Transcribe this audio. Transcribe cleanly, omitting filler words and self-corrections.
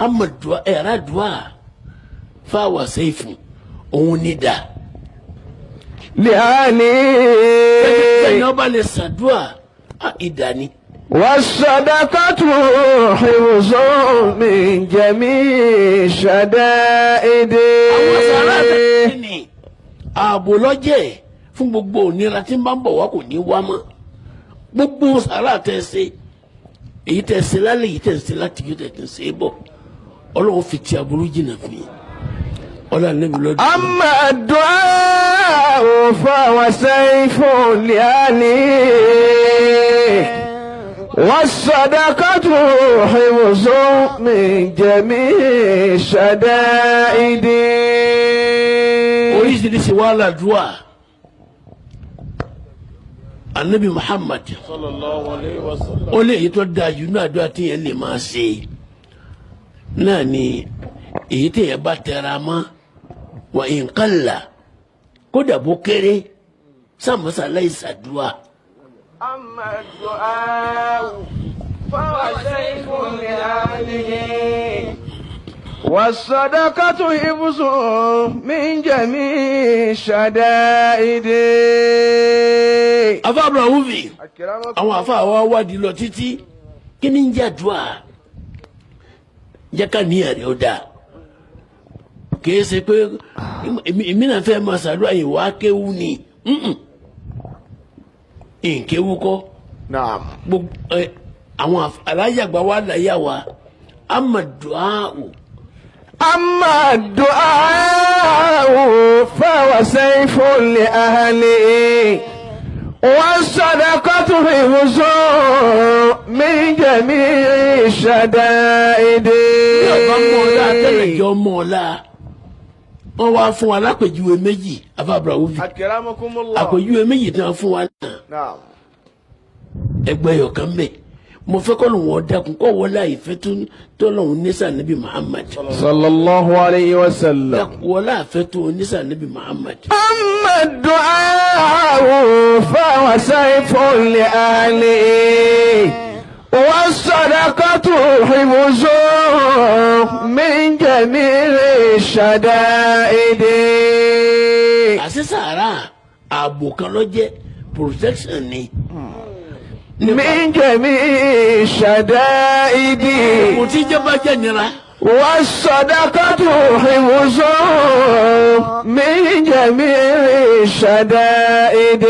ama dua ẹ̀rá dua fáwọn sẹ́yìn òun ní da. لأهله ẹni ọba lè ṣàdúà ìdání. والصدقة حفظ من جميع شدائد. àwọn sàrà àtẹ̀sí ni ààbò lọ́jẹ̀ fún gbogbo ònira tí ń bá ń bọ̀ wá kò ní wá mọ́. gbogbo sàrà àtẹ̀sí èyí tẹ̀sí lálẹ́ èyí tẹ̀sí láti yóò tẹ̀sí bọ̀ ọlọ́run fi ti aburú jìnnà fún yín. أما الدعاء فهو سيف لأهله والصدقة حفظ من جميع الشدائد. oríṣiríṣi wàhálà dùà anabi Muhammad sallallahu alayhi wa sallam. ó lé èyí tó dáa jù náà àdúrà tí yẹn lè máa ṣe náà ni èyí tí yẹn bá tẹra mọ́ wà ìǹkàlà kódà bó kéré sàmúsàlá ìsàdúà. أما الدعاء فهو سيف لأهله والصدقة حفظ من جميع الشدائد. afa abrahuvi àwọn afa àwa wádìí lọ títí kí ni ń jẹ́ àdúà jẹ́ ká níyàn rẹ̀ ó dáa kì í ṣe pé èmi náà fẹ́ máa ṣàdúrà yìí wá kéwú ni nkéwú kọ́ gbogbo àwọn aláyàgbà wa láyà wa amadu'a'u. أما الدعاء فهو سيف لأهله والصدقة حفظ من جميع الشدائد. ọba mọ́ọ́lá àtẹnìjọ́ mọ́ọ́lá wọ́n wá fún wa lápèjúwe méjì afábra òbí àpèjúwe méjì tí wọ́n fún wa náà ẹgbẹ́ yọ̀kan bẹ́ẹ̀ mo fẹ́ kọ́ lóun wọ́n dákun kọ́ wọ́n láàyè fẹ́ tó lóun nísà níbi Muhammad sallallahu alayhi wa sallam. wọ́n láàfẹ́ tó nísà níbi Muhammad. أما الدعاء فهو سيف لأهله والصدقة حفظ من جميع الشدائد. àṣì sàárà ààbò kan ló jẹ́ protection ni. من جميع الشدائد. mo ti jẹ́ bá jẹ́ nira. والصدقة حفظ من جميع الشدائد.